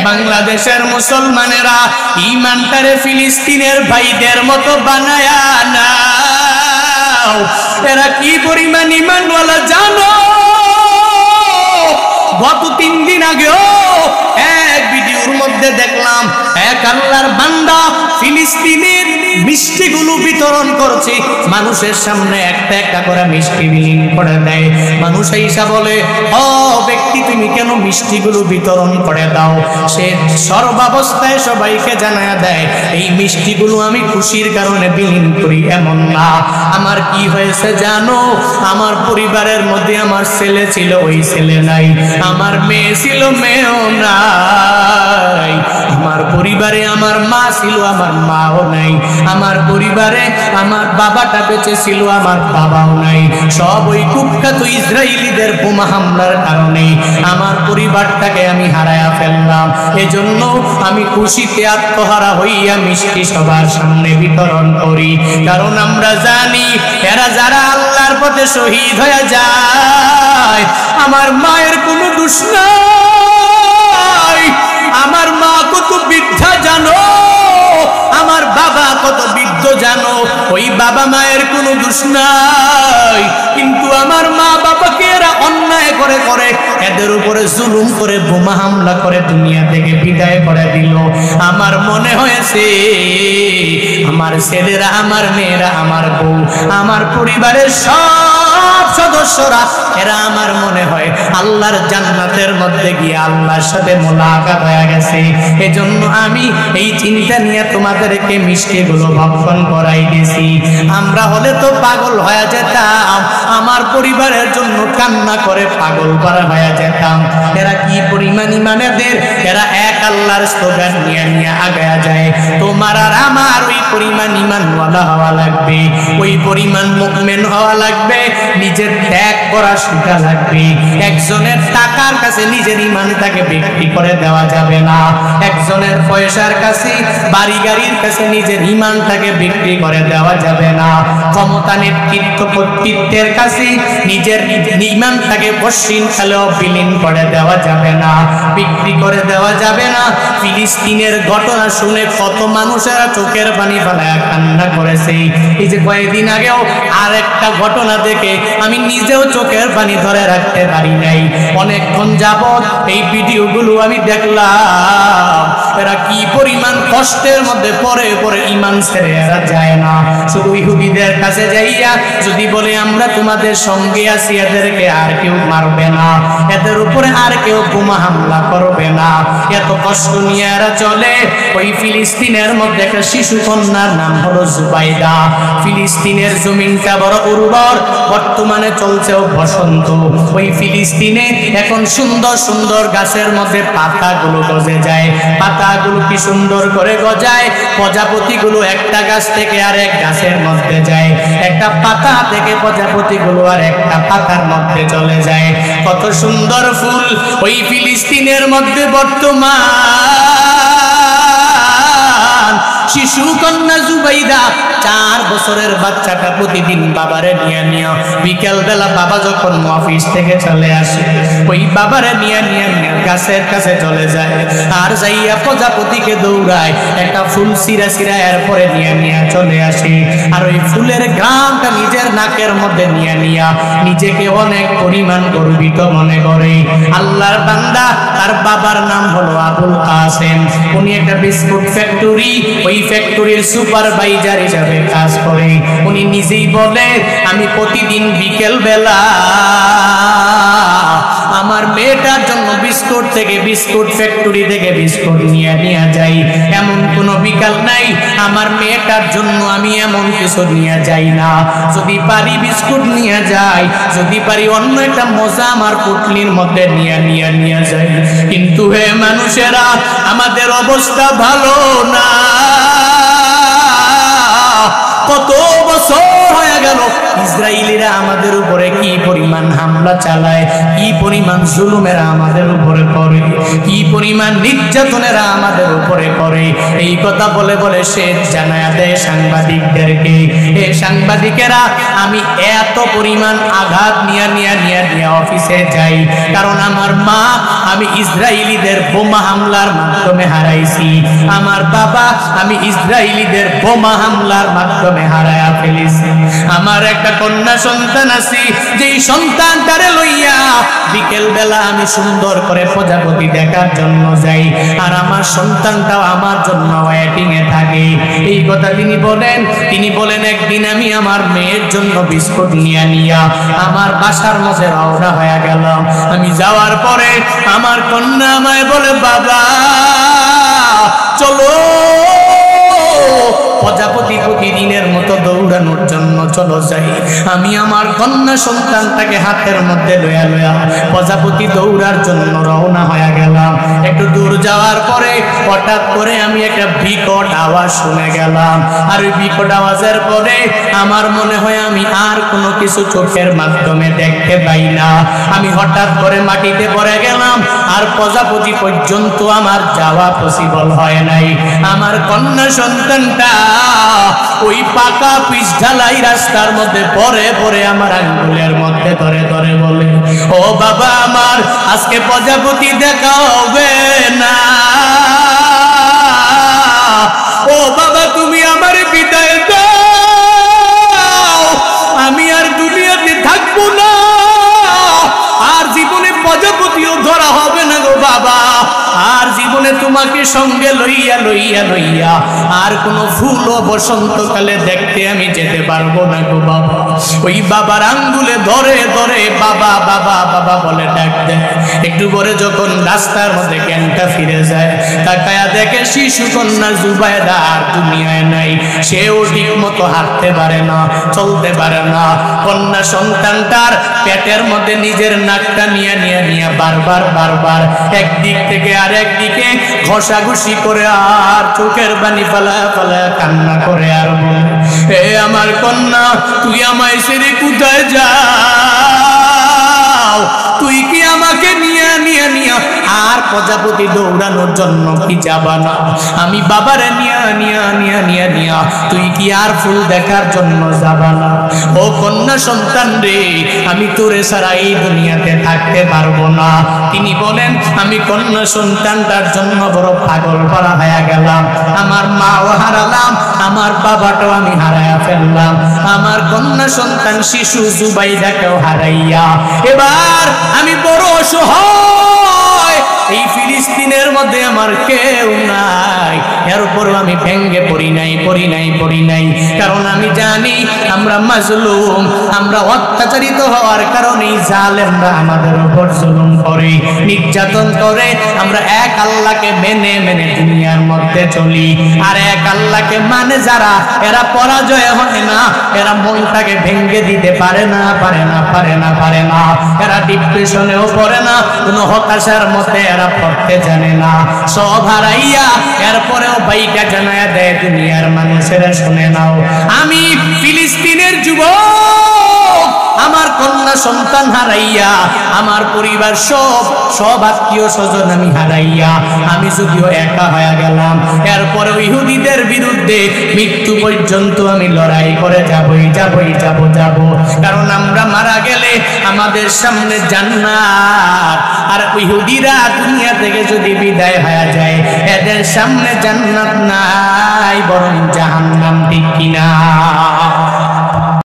বাংলাদেশের মুসলমানেরা ঈমানটারে ফিলিস্তিনের ভাইদের মতো বানায়া নাও। এরা কি পরিমাণ ঈমানওয়ালা জানো? গত 3 দিন আগেও এক ভিডিওর মধ্যে দেখলাম এক আল্লাহর বান্দা ফিলিস্তিনের মিষ্টিগুলো বিতরণ করছে, মানুষের সামনে একটা একটা করে মিষ্টি বিলীন করে দেয়। মানুষ ঈসা বলে, ও ব্যক্তি তুমি কেন মিষ্টিগুলো বিতরণ করে দাও? সে সর্বাবস্থায় সবাইকে জানায়া দেয়, এই মিষ্টিগুলো আমি খুশির কারণে বিলীন করি এমন না। আমার কি হয়েছে জানো? আমার পরিবারের মধ্যে আমার ছেলে ছিল, ওই ছেলে নাই। আমার মেয়ে ছিল, মেয়েও নাই। আমার পরিবারে আমার মা ছিল, আমার মাও নাই। আমার পরিবারে আমার বাবাটা বেঁচে ছিল, আমার বাবাও নাই। সব ওই কুখ্যাত ইসরায়েলিদের বোমা হামলার কারণে আমার পরিবারটাকে আমি হারায়া ফেললাম। এজন্য আমি খুশিতে আত্মহারা হইয়া মিষ্টি সবার সামনে বিতরণ করি। কারণ আমরা জানি এরা যারা আল্লাহর পথে শহীদ হয়ে যায়, আমার মায়ের কোনো দোষ নাই। আমার মা কত বৃদ্ধা জানো, আমার বাবা কত বৃদ্ধ জানো। ওই বাবা মায়ের কোনো দোষ নাই, কিন্তু আমার মা বাবাকে এরা অন্যায় করে করে এদের উপরে জুলুম করে বোমা হামলা করে দুনিয়া থেকে বিদায় করে দিল। আমার মনে হয়েছে আমার ছেলেরা, আমার মেয়েরা, আমার বউ, আমার পরিবারের সব সদস্যরা এরা আমার মনে হয় আল্লাহর জান্নাতের মধ্যে গিয়ে আল্লাহর সাথে মোলাকাত হয়ে গেছে। এজন্য আমি এই চিন্তা নিয়ে তোমাদেরকে মিষ্টিগুলো ভক্ষণ করাই দিয়েছি। আমরা হলে তো পাগল হয়ে যেতাম, আমার পরিবারের জন্য কান্না করে পাগল করা হয়ে যেতাম। এরা কি পরিমাণ ঈমানেদের, এরা এক আল্লাহর স্লোগান নিয়ে নিয়ে আগায়া যায়। তোমার আর আমার ওই পরিমাণ ঈমানওয়ালা হওয়া লাগবে, ওই পরিমাণ মুমিন হওয়া লাগবে, নিজের ত্যাগ করা শেখা লাগবে। একজনের টাকার কাছে নিজের ঈমানটাকে বিক্রি করে দেওয়া যাবে না। একজনের পয়সার কাছে, বাড়ি গাড়ির কাছে নিজের ঈমানটাকে বিক্রি করে দেওয়া যাবে না। ক্ষমতা, নেতৃত্ব, কর্তৃত্বের কাছে নিজের ঈমানটাকে পশ্চিম কালেও বিলীন করে দেওয়া যাবে না, বিক্রি করে দেওয়া যাবে না। ফিলিস্তিনের ঘটনা শুনে কত মানুষেরা চোখের পানি ফেলায় কান্না করেছে। এই যে কয়েকদিন আগেও আর একটা ঘটনা দেখে আমি নিজেও চোখের পানি ধরে রাখতে পারি নাই। অনেকক্ষণ যাবত এই ভিডিওগুলো আমি দেখলাম, এরা কি পরিমাণ কষ্টের মধ্যে পরে পরে ঈমান ছেড়ে এরা যায় না। শুধু ইহুদিদের কাছে যাইয়া যদি বলে আমরা তোমাদের সঙ্গে আছি, এদেরকে আর কেউ মারবে না, এদের উপরে আর কেউ বোমা হামলা করবে না, এত কষ্ট নিয়ে এরা চলে। ওই ফিলিস্তিনের মধ্যে একটা শিশু কন্যার নাম হলো জুবাইদা। ফিলিস্তিনের জমিনটা বড় উর্বর, বর্তমানে চলছেও বসন্ত। ওই ফিলিস্তিনে এখন সুন্দর সুন্দর গাছের মধ্যে পাতাগুলো গজে যায়। পাতাগুলো কি সুন্দর করে গজায়, প্রজাপতিগুলো একটা গাছ থেকে আরেক গাছের মধ্যে যায়, একটা পাতা থেকে প্রজাপতিগুলো আর একটা পাতার মধ্যে চলে যায়। কত সুন্দর ফুল ওই ফিলিস্তিনের মধ্যে বর্তমান। শিশু কন্যা জুবাইদা 4 বছরের বাচ্চাটা প্রতিদিন বাবারে নিয়ে নিয়ে বিকেল বেলা বাবা যখন অফিস থেকে চলে আসে, ওই বাবারে নিয়ে নিয়ে গাছের কাছে চলে যায়, আর যাইয়া প্রজাপতিকে দৌড়ায়, একটা ফুল সিরা সিরা এরপরে নিয়ে নিয়ে চলে আসে। আর ওই ফুলের ঘ্রাণটা নিজের নাকের মধ্যে নিয়ে নিয়ে নিজেকে অনেক পরিমাণ গর্বিত মনে করে। আল্লাহর বান্দা, তার বাবার নাম হলো আবুল কাসেম। উনি একটা বিস্কুট ফ্যাক্টরি, ওই ফ্যাক্টরির সুপারভাইজার হিসাবে কাজ করে। উনি নিজেই বলে, আমি প্রতিদিন বিকেল বেলা আমার মেয়েটার জন্য বিস্কুট থেকে, বিস্কুট ফ্যাক্টরি থেকে বিস্কুট নিয়ে নিয়ে যাই। এমন কোনো বিকাল নাই আমার মেয়েটার জন্য আমি এমন কিছু নিয়ে যাই না। যদি পারি বিস্কুট নিয়ে যাই, যদি পারি অন্য একটা মজা আমার পুটলির মধ্যে নিয়ে যাই। কিন্তু হে মানুষেরা, আমাদের অবস্থা ভালো না। কত বছর হয়ে গেল ইসরায়েলিরা আমাদের উপরে কি পরিমাণ হামলা চালায়, কি পরিমাণ জুলুমেরা আমাদের উপরে করে, কি পরিমাণ নির্যাতনেরা আমাদের উপরে করে। এই কথা বলে বলে সে জানায়া দেয় সাংবাদিকদেরকে, এ সাংবাদিকেরা আমি এত পরিমাণ আঘাত নিয়ে অফিসে যাই, কারণ আমার মা আমি ইসরায়েলিদের বোমা হামলার মাধ্যমে হারাইছি, আমার বাবা আমি ইসরায়েলিদের বোমা হামলার মাধ্যমে হারায়া ফেলেছি। আমার একটা কন্যা সন্তান আছে, যেই সন্তানটারে লইয়া বিকেল বেলা আমি সুন্দর করে প্রজাপতি দেখার জন্য যাই, আর আমার সন্তানটাও আমার জন্য ওয়েটিং এ থাকে। এই কথা তিনি বলেন একদিন আমি আমার মেয়ের জন্য বিস্কুট নিয়া আমার বাসার মধ্যে রওনা হয়ে গেলাম। আমি যাওয়ার পরে আমার কন্যা আমায় বলে, বাবা চলো প্রজাপতি প্রতিদিনের মতো দৌড়ানোর জন্য চলো যাই। আমি আমার কন্যা সন্তানটাকে হাতের মধ্যে লয়া প্রজাপতি দৌড়ার জন্য রওনা হয়ে গেলাম। একটু দূর যাওয়ার পরে হঠাৎ করে আমি একটা বিকট আওয়াজ শুনে গেলাম, আর ওই বিকট আওয়াজের পরে আমার মনে হয় আমি আর কোনো কিছু চোখের মাধ্যমে দেখতে পাই না। আমি হঠাৎ করে মাটিতে পড়ে গেলাম, আর প্রজাপতি পর্যন্ত আমার যাওয়া পসিবল হয় নাই। আমার কন্যা সন্তানটা ওই পাকা পিচ ঢালাই রাস্তার মধ্যে পরে পরে আমার আঙ্গুলের মধ্যে ধরে ধরে বলে, ও বাবা আমার আজকে প্রজাপতি দেখা হবে না, ও বাবা তুমি আমার বিদায় দাও, আমি আর দুনিয়াতে থাকবো না, আর জীবনে প্রজাপতিও ধরা হবে না গো বাবা, আর জীবনে তোমাকে সঙ্গে লইয়া আর কোনো ফুল ও বসন্তকালে দেখতে আমি যেতে পারবো না গো বাবা। ওই বাবার আঙ্গুলে ধরে ধরে বাবা বাবা বাবা বলে ডাক দেয়। একটু পরে যখন রাস্তার মধ্যে জ্ঞানটা ফিরে যায়, তাকায়া দেখে শিশু কন্যা জুবাইদা আর দুনিয়ায় নাই। সেও ঠিক মতো হাঁটতে পারে না, চলতে পারে না। কন্যা সন্তানটার পেটের মধ্যে নিজের নাকটা নিয়ে বারবার একদিক থেকে আর একদিকে ঘষাঘষি করে আর চোখের পানি ফালা কান্না করে আর বলে, এ আমার কন্যা তুই আমায় ছেড়ে কোথায় যাও, তুই কি আমাকে নিয়ে আর প্রজাপতি দৌড়ানোর জন্য কি যাবা না? আমি বাবারে নিয়া তুই কি আর ফুল দেখার জন্য যাবা না? ও কন্যা সন্তান রে, আমি তোরে ছাড়া এই দুনিয়াতে থাকতে পারবো না। তিনি বলেন আমি কন্যা সন্তানটার জন্য বড় পাগল করা হয়ে গেলাম। আমার মাও হারালাম, আমার বাবাটাও আমি হারায়া ফেললাম, আমার কন্যা সন্তান শিশু জুবাইদাকেও হারাইয়া এবার আমি বড় অসহায়। এই ফিলিস্তিনের মধ্যে আমার কেউ নাই, এর উপরও আমি ভেঙ্গে পড়ি নাই, কারণ আমি জানি আমরা মাজলুম, আমরা অত্যাচারিত হওয়ার কারণে জালেমরা আমাদের উপর জুলুম করে, নির্যাতন করে। আমরা এক আল্লাহকে মেনে দুনিয়ার মধ্যে চলি, আর এক আল্লাহকে মানে যারা, এরা পরাজয় হয় না, এরা মনটাকে ভেঙ্গে দিতে পারে না। এরা ডিপ্রেশনেও পড়ে না, কোনো হতাশার মধ্যে এরা পড়তে জানে না। সব হারাইয়া এরপরেও বাইটা জানায়া দেয় দুনিয়ার মানুষেরা, শুনে নাও আমি ফিলিস্তিনের যুবক, আমার কন্যা সন্তান হারাইয়া, আমার পরিবার সব আত্মীয় স্বজন আমি হারাইয়া, আমি যদিও একা হয়ে গেলাম, এরপরে ইহুদিদের বিরুদ্ধে মৃত্যু পর্যন্ত আমি লড়াই করে যাবই, কারণ আমরা মারা গেলে আমাদের সামনে জান্নাত, আর ইহুদিরা দুনিয়া থেকে যদি বিদায় হয়ে যায় এদের সামনে জান্নাত নাই, বরং জাহান্নাম, ঠিক কিনা?